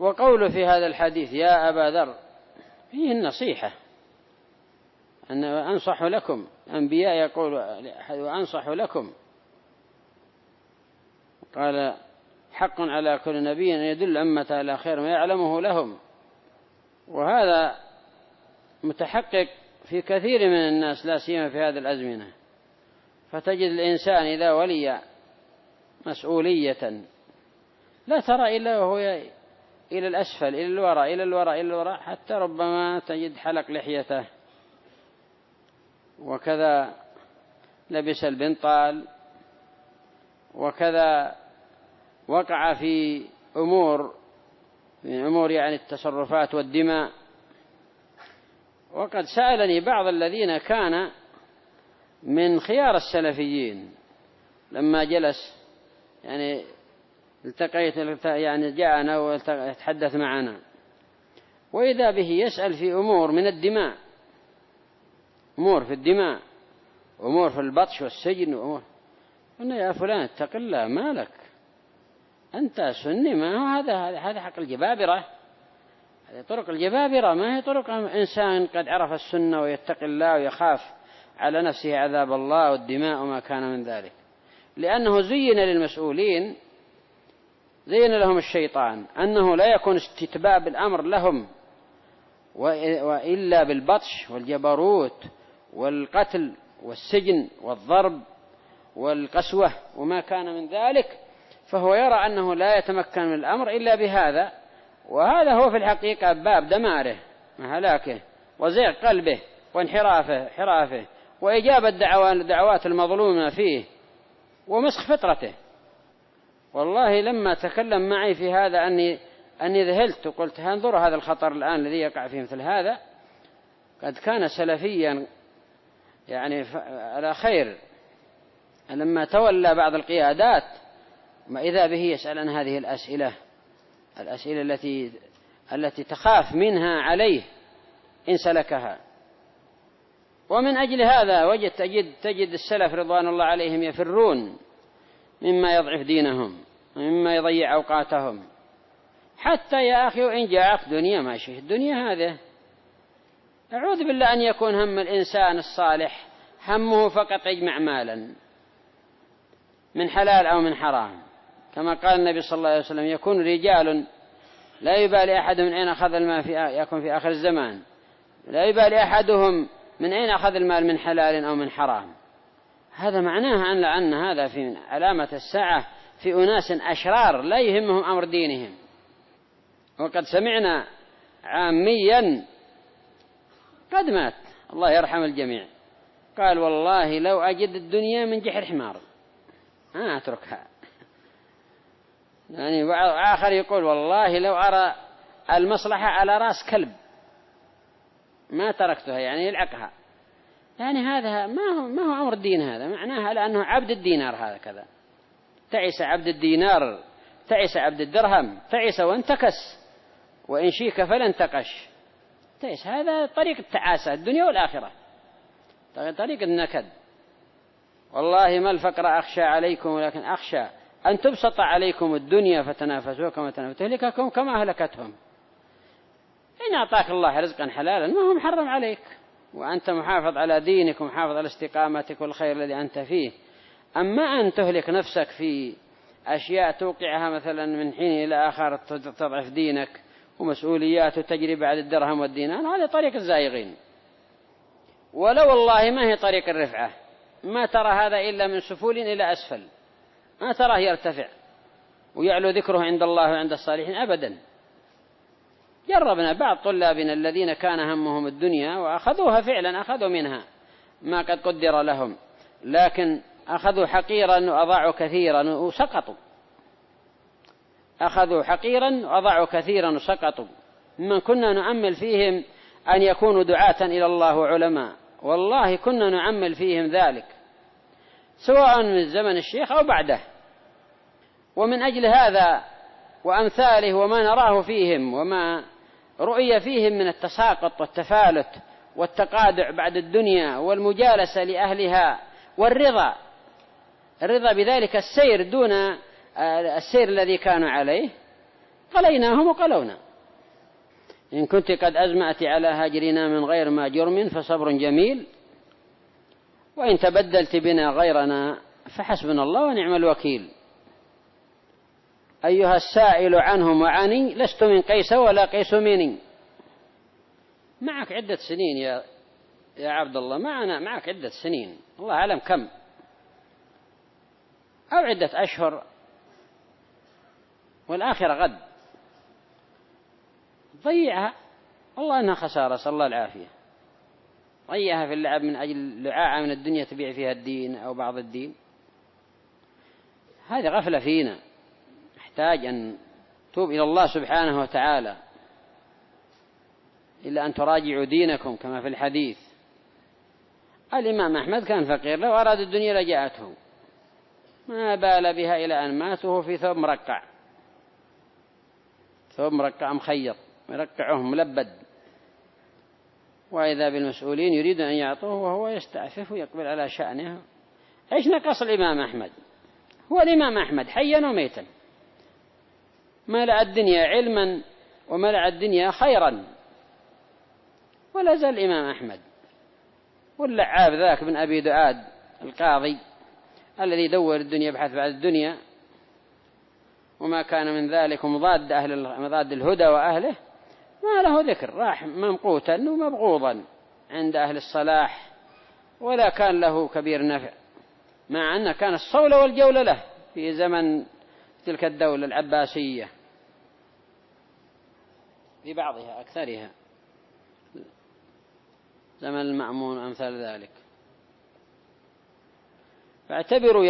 وقوله في هذا الحديث يا أبا ذر فيه النصيحة، أن أنصح لكم، أنبياء يقول وأنصح لكم، قال حق على كل نبي أن يدل أمته على خير ما يعلمه لهم. وهذا متحقق في كثير من الناس لا سيما في هذه الأزمنة. فتجد الإنسان إذا ولي مسؤولية لا ترى إلا وهو إلى الأسفل، إلى الوراء إلى الوراء إلى الوراء، حتى ربما تجد حلق لحيته، وكذا لبس البنطال، وكذا وقع في أمور يعني التصرفات والدماء. وقد سألني بعض الذين كان من خيار السلفيين لما جلس، يعني التقيت يعني جاءنا ويتحدث معنا، وإذا به يسأل في أمور من الدماء، أمور في الدماء، أمور في البطش والسجن وأمور. قلنا يا فلان اتق الله، ما لك أنت سني، ما هو هذا حق الجبابرة، هذه طرق الجبابرة، ما هي طرق إنسان قد عرف السنة ويتقي الله ويخاف على نفسه عذاب الله والدماء وما كان من ذلك. لأنه زين للمسؤولين، زين لهم الشيطان أنه لا يكون استتباب الأمر لهم وإلا بالبطش والجبروت والقتل والسجن والضرب والقسوة وما كان من ذلك، فهو يرى أنه لا يتمكن من الأمر إلا بهذا. وهذا هو في الحقيقة باب دماره وهلاكه وزيغ قلبه وانحرافه وإجابة دعوات المظلومة فيه ومسخ فطرته. والله لما تكلم معي في هذا أني ذهلت وقلت انظروا هذا الخطر الآن الذي يقع فيه مثل هذا، قد كان سلفيا يعني على خير، لما تولى بعض القيادات ما إذا به يسأل عن هذه الأسئلة التي تخاف منها عليه إن سلكها. ومن أجل هذا تجد السلف رضوان الله عليهم يفرون مما يضعف دينهم ومما يضيع أوقاتهم. حتى يا أخي وإن جاءك دنيا ماشي، الدنيا هذه أعوذ بالله أن يكون هم الإنسان الصالح همه فقط يجمع مالا من حلال أو من حرام، كما قال النبي صلى الله عليه وسلم يكون رجال لا يبالي أحد من أين أخذ المال يكون في آخر الزمان، لا يبالي أحدهم من أين أخذ المال من حلال أو من حرام. هذا معناه أن هذا في علامة الساعة في أناس أشرار لا يهمهم أمر دينهم. وقد سمعنا عاميا قد مات الله يرحم الجميع قال والله لو أجد الدنيا من جحر حمار أتركها. يعني آخر يقول والله لو أرى المصلحة على رأس كلب ما تركتها، يعني يلعقها. يعني هذا ما هو أمر الدين، هذا معناها لأنه عبد الدينار هذا كذا. تعس عبد الدينار، تعس عبد الدرهم، تعس وانتكس وإن شيك فلن تقش. تعس هذا طريق التعاسة الدنيا والآخرة، طريق النكد. والله ما الفقر أخشى عليكم ولكن أخشى أن تبسط عليكم الدنيا فتنافسوا كما تنافسوا تهلككم كما أهلكتهم. إن أعطاك الله رزقا حلالا ما هو محرم عليك، وأنت محافظ على دينك ومحافظ على استقامتك والخير الذي أنت فيه. أما أن تهلك نفسك في أشياء توقعها مثلا من حين إلى آخر تضعف دينك ومسؤوليات تجري بعد الدرهم والدينار، هذا طريق الزائغين. ولو والله ما هي طريق الرفعة، ما ترى هذا إلا من سفول إلى أسفل، ما تراه يرتفع ويعلو ذكره عند الله وعند الصالحين أبدا. جربنا بعض طلابنا الذين كان همهم الدنيا وأخذوها فعلا، أخذوا منها ما قد قدر لهم، لكن أخذوا حقيرا وأضاعوا كثيرا وسقطوا. أخذوا حقيرا وأضاعوا كثيرا وسقطوا. من كنا نعمل فيهم أن يكونوا دعاة إلى الله وعلماء، والله كنا نعمل فيهم ذلك سواء من زمن الشيخ أو بعده. ومن أجل هذا وأمثاله وما نراه فيهم وما رؤي فيهم من التساقط والتفالت والتقادع بعد الدنيا والمجالسة لأهلها والرضا بذلك السير دون السير الذي كانوا عليه، قليناهم وقلونا. إن كنت قد أزمأت على هاجرنا من غير ما جرم فصبر جميل، وإن تبدلت بنا غيرنا فحسبنا الله ونعم الوكيل. أيها السائل عنهم وعني لست من قيس ولا قيس مني. معك عدة سنين يا عبد الله، معك عدة سنين، الله أعلم كم، أو عدة أشهر، والآخرة غد. ضيعها والله أنها خسارة، صلى الله العافية. ضيعها في اللعب من أجل لعاعة من الدنيا تبيع فيها الدين أو بعض الدين. هذه غفلة فينا، نحتاج أن توب إلى الله سبحانه وتعالى، إلا أن تراجعوا دينكم كما في الحديث. الإمام أحمد كان فقير، لو أراد الدنيا لجاءته، ما بال بها إلى أن ماته في ثوب مرقع، ثوب مرقع مخيط مرقعه ملبد، وإذا بالمسؤولين يريد أن يعطوه وهو يستعفف ويقبل على شأنه. إيش نقص الإمام أحمد؟ هو الإمام أحمد حيا وميتا، ملأ الدنيا علما وملأ الدنيا خيرا، ولا زال الإمام أحمد. واللعاب ذاك بن أبي دؤاد القاضي الذي دور الدنيا يبحث بعد الدنيا وما كان من ذلك مضاد الهدى وأهله، ما له ذكر، راح ممقوتا ومبغوضا عند أهل الصلاح، ولا كان له كبير نفع، مع أنه كان الصولة والجولة له في زمن تلك الدولة العباسية في بعضها أكثرها، زمن المأمون وأمثال ذلك. فاعتبروا